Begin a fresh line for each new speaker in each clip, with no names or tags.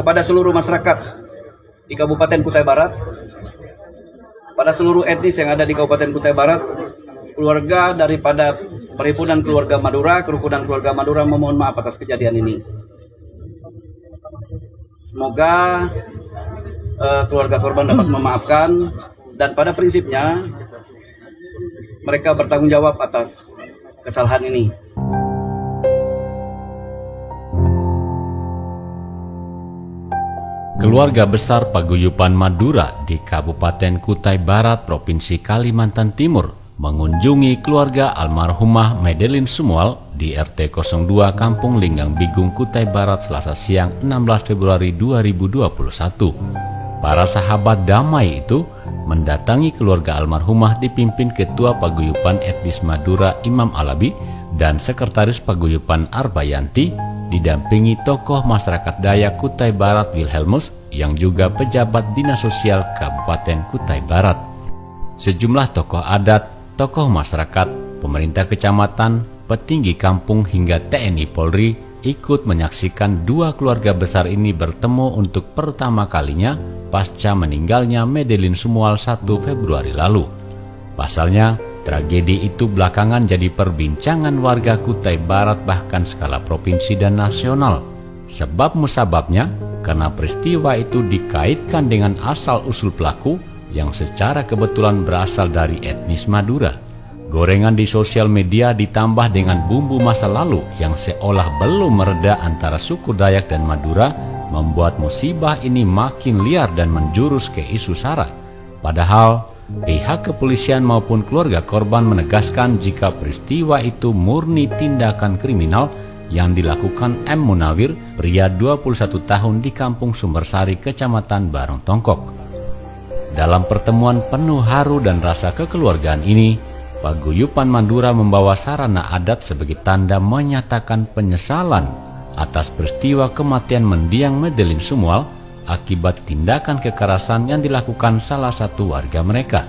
kepada seluruh masyarakat di Kabupaten Kutai Barat, pada seluruh etnis yang ada di Kabupaten Kutai Barat, keluarga daripada Perhimpunan Keluarga Madura, Kerukunan Keluarga Madura memohon maaf atas kejadian ini. Semoga keluarga korban dapat memaafkan dan pada prinsipnya mereka bertanggung jawab atas kesalahan ini.
Keluarga besar Paguyuban Madura di Kabupaten Kutai Barat, Provinsi Kalimantan Timur mengunjungi keluarga almarhumah Medelin Sumual di RT 02 Kampung Linggang Bigung, Kutai Barat, Selasa siang 16 Februari 2021. Para sahabat damai itu mendatangi keluarga almarhumah dipimpin Ketua Paguyuban Etnis Madura Imam Alabi dan Sekretaris Paguyuban Arbayanti, didampingi tokoh masyarakat Dayak Kutai Barat Wilhelmus yang juga pejabat Dinas Sosial Kabupaten Kutai Barat. Sejumlah tokoh adat, tokoh masyarakat, pemerintah kecamatan, petinggi kampung hingga TNI Polri ikut menyaksikan dua keluarga besar ini bertemu untuk pertama kalinya pasca meninggalnya Medelin Sumual 1 Februari lalu. Pasalnya, tragedi itu belakangan jadi perbincangan warga Kutai Barat bahkan skala provinsi dan nasional. Sebab musababnya karena peristiwa itu dikaitkan dengan asal-usul pelaku yang secara kebetulan berasal dari etnis Madura. Gorengan di sosial media ditambah dengan bumbu masa lalu yang seolah belum mereda antara suku Dayak dan Madura membuat musibah ini makin liar dan menjurus ke isu SARA. Padahal pihak kepolisian maupun keluarga korban menegaskan jika peristiwa itu murni tindakan kriminal yang dilakukan M. Munawir, pria 21 tahun di Kampung Sumbersari, Kecamatan Barong Tongkok. Dalam pertemuan penuh haru dan rasa kekeluargaan ini, Paguyuban Madura membawa sarana adat sebagai tanda menyatakan penyesalan atas peristiwa kematian mendiang Medelin Sumual akibat tindakan kekerasan yang dilakukan salah satu warga mereka,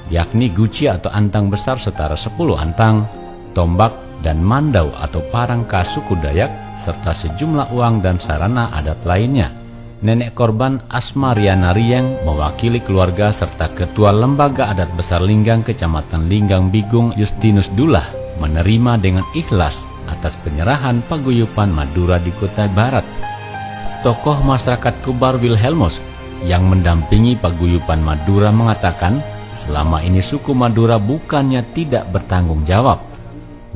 yakni guci atau antang besar setara 10 antang, tombak, dan mandau atau parangka suku Dayak, serta sejumlah uang dan sarana adat lainnya. Nenek korban Asmariana Rieng mewakili keluarga serta Ketua Lembaga Adat Besar Linggang Kecamatan Linggang Bigung Justinus Dullah menerima dengan ikhlas atas penyerahan Paguyuban Madura di Kutai Barat. Tokoh masyarakat Kubar Wilhelmus yang mendampingi Paguyuban Madura mengatakan selama ini suku Madura bukannya tidak bertanggung jawab,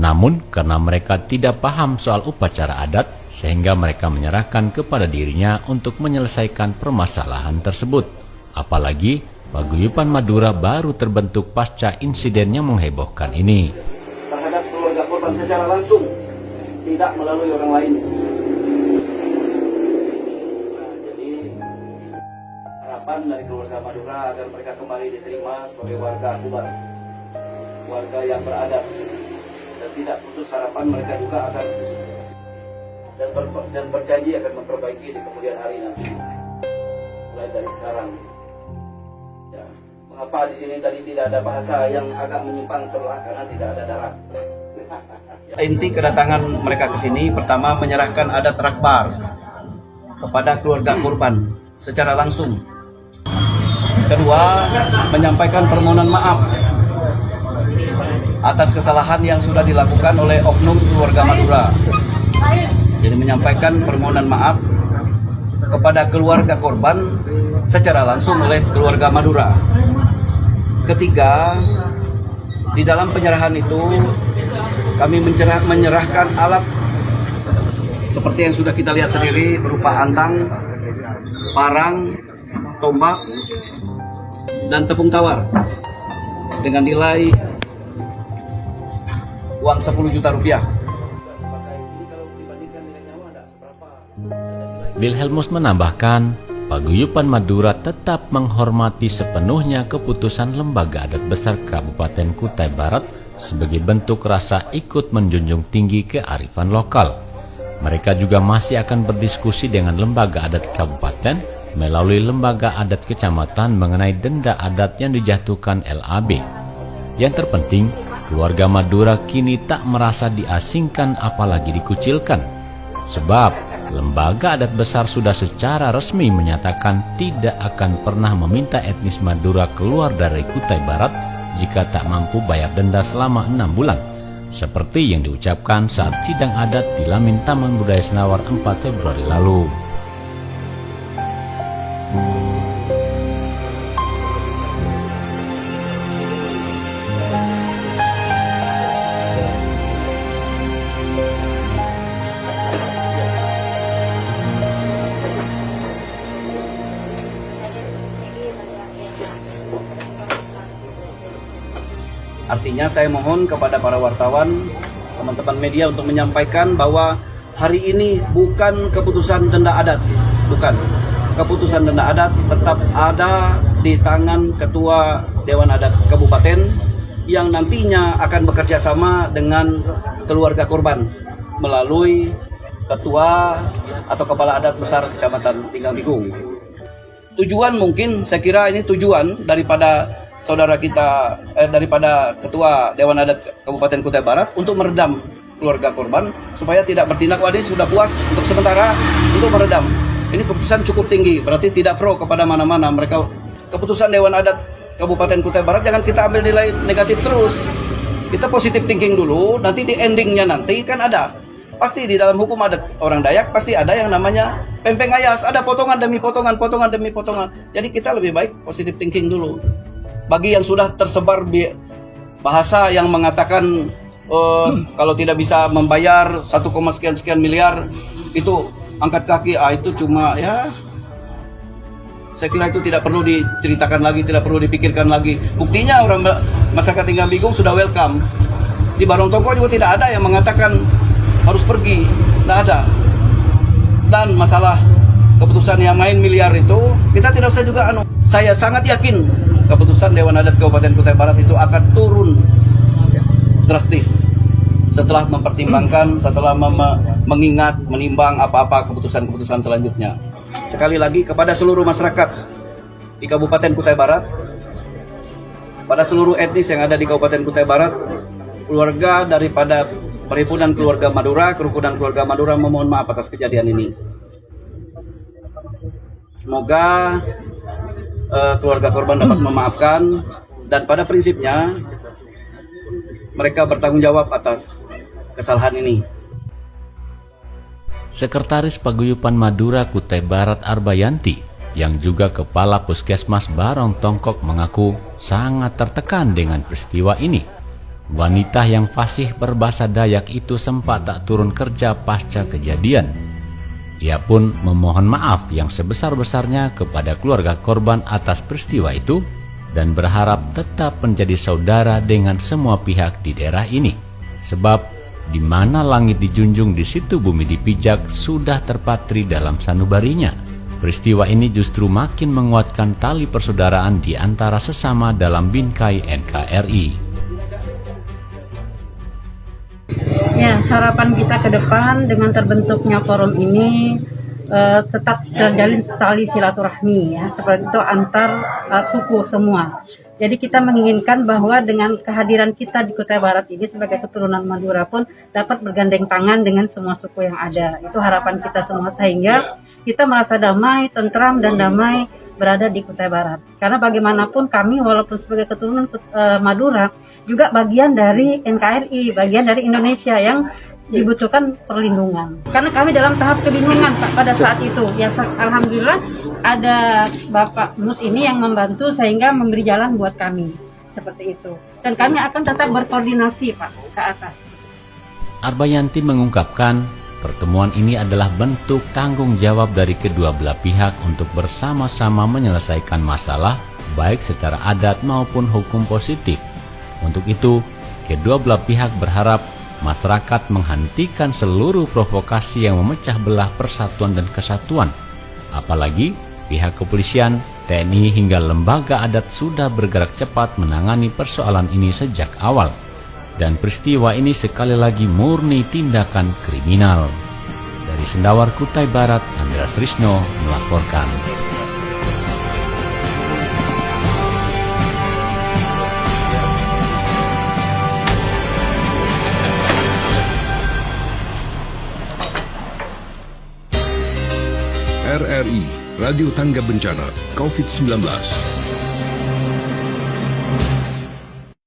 namun karena mereka tidak paham soal upacara adat sehingga mereka menyerahkan kepada dirinya untuk menyelesaikan permasalahan tersebut. Apalagi Paguyuban Madura baru terbentuk pasca insiden yang menghebohkan ini.
Terhadap keluarga korban secara langsung, tidak melalui orang lain. Jadi harapan dari keluarga Madura agar mereka kembali diterima sebagai warga Kubar, warga yang beradab, dan tidak putus harapan mereka juga akan dan berjanji akan memperbaiki di kemudian hari nanti, mulai dari sekarang. Ya, mengapa di sini tadi tidak ada bahasa yang agak menyimpang sebelah karena tidak ada darah. Inti kedatangan mereka ke sini pertama menyerahkan adat rakbar kepada keluarga korban secara langsung. Kedua, menyampaikan permohonan maaf atas kesalahan yang sudah dilakukan oleh oknum keluarga Madura. Jadi menyampaikan permohonan maaf kepada keluarga korban secara langsung oleh keluarga Madura. Ketiga, di dalam penyerahan itu kami menyerahkan alat seperti yang sudah kita lihat sendiri berupa antang, parang, tombak, dan tepung tawar dengan nilai uang 10 juta rupiah.
Wilhelmus menambahkan, Paguyuban Madura tetap menghormati sepenuhnya keputusan Lembaga Adat Besar Kabupaten Kutai Barat sebagai bentuk rasa ikut menjunjung tinggi kearifan lokal. Mereka juga masih akan berdiskusi dengan Lembaga Adat Kabupaten melalui Lembaga Adat Kecamatan mengenai denda adat yang dijatuhkan LAB. Yang terpenting, keluarga Madura kini tak merasa diasingkan apalagi dikucilkan. Sebab lembaga adat besar sudah secara resmi menyatakan tidak akan pernah meminta etnis Madura keluar dari Kutai Barat jika tak mampu bayar denda selama 6 bulan, seperti yang diucapkan saat sidang adat di Lamin Taman Budaya Senawar 4 Februari lalu.
Artinya saya mohon kepada para wartawan, teman-teman media untuk menyampaikan bahwa hari ini bukan keputusan denda adat, bukan. Keputusan denda adat tetap ada di tangan Ketua Dewan Adat Kabupaten yang nantinya akan bekerja sama dengan keluarga korban melalui Ketua atau Kepala Adat Besar Kecamatan Tinggal Bigung. Tujuan mungkin, saya kira ini tujuan daripada saudara kita, daripada Ketua Dewan Adat Kabupaten Kutai Barat untuk meredam keluarga korban supaya tidak bertindak. Wadis sudah puas untuk sementara untuk meredam. Ini keputusan cukup tinggi, berarti tidak pro kepada mana-mana. Mereka keputusan Dewan Adat Kabupaten Kutai Barat jangan kita ambil nilai negatif terus. Kita positif thinking dulu, nanti di endingnya nanti kan ada. Pasti di dalam hukum adat orang Dayak pasti ada yang namanya pempeng ayas, ada potongan demi potongan, potongan demi potongan. Jadi kita lebih baik positif thinking dulu. Bagi yang sudah tersebar bahasa yang mengatakan kalau tidak bisa membayar 1, sekian miliar itu angkat kaki, itu cuma ya, saya kira itu tidak perlu diceritakan lagi, tidak perlu dipikirkan lagi. Buktinya orang masyarakat Tinggal Bigung sudah welcome. Di Barong Tongko juga tidak ada yang mengatakan harus pergi, tidak ada. Dan masalah keputusan yang main miliar itu kita tidak usah juga saya sangat yakin keputusan Dewan Adat Kabupaten Kutai Barat itu akan turun drastis setelah mempertimbangkan, setelah mengingat, menimbang apa-apa keputusan-keputusan selanjutnya. Sekali lagi kepada seluruh masyarakat di Kabupaten Kutai Barat, pada seluruh etnis yang ada di Kabupaten Kutai Barat, keluarga daripada Perhimpunan Keluarga Madura, Kerukunan Keluarga Madura memohon maaf atas kejadian ini. Semoga keluarga korban dapat memaafkan dan pada prinsipnya mereka bertanggung jawab atas kesalahan ini.
Sekretaris Paguyupan Madura Kutai Barat Arbayanti yang juga Kepala Puskesmas Barong Tongkok mengaku sangat tertekan dengan peristiwa ini. Wanita yang fasih berbahasa Dayak itu sempat tak turun kerja pasca kejadian. Ia pun memohon maaf yang sebesar-besarnya kepada keluarga korban atas peristiwa itu dan berharap tetap menjadi saudara dengan semua pihak di daerah ini. Sebab di mana langit dijunjung di situ bumi dipijak sudah terpatri dalam sanubarinya. Peristiwa ini justru makin menguatkan tali persaudaraan di antara sesama dalam bingkai NKRI.
Ya, harapan kita ke depan dengan terbentuknya forum ini tetap terjalin tali silaturahmi ya, seperti itu antar suku semua. Jadi kita menginginkan bahwa dengan kehadiran kita di Kutai Barat ini sebagai keturunan Madura pun dapat bergandeng tangan dengan semua suku yang ada. Itu harapan kita semua sehingga kita merasa damai, tentram dan damai berada di Kutai Barat. Karena bagaimanapun kami walaupun sebagai keturunan Madura juga bagian dari NKRI, bagian dari Indonesia yang dibutuhkan perlindungan. Karena kami dalam tahap kebingungan Pak pada saat itu. Ya alhamdulillah ada Bapak Mus ini yang membantu sehingga memberi jalan buat kami. Seperti itu. Dan kami akan tetap berkoordinasi Pak ke atas.
Arbayanti mengungkapkan pertemuan ini adalah bentuk tanggung jawab dari kedua belah pihak untuk bersama-sama menyelesaikan masalah baik secara adat maupun hukum positif. Untuk itu, kedua belah pihak berharap masyarakat menghentikan seluruh provokasi yang memecah belah persatuan dan kesatuan. Apalagi pihak kepolisian, TNI hingga lembaga adat sudah bergerak cepat menangani persoalan ini sejak awal. Dan peristiwa ini sekali lagi murni tindakan kriminal. Dari Sendawar Kutai Barat, Andreas Risno melaporkan.
RRI, Radio Tangga Bencana COVID-19.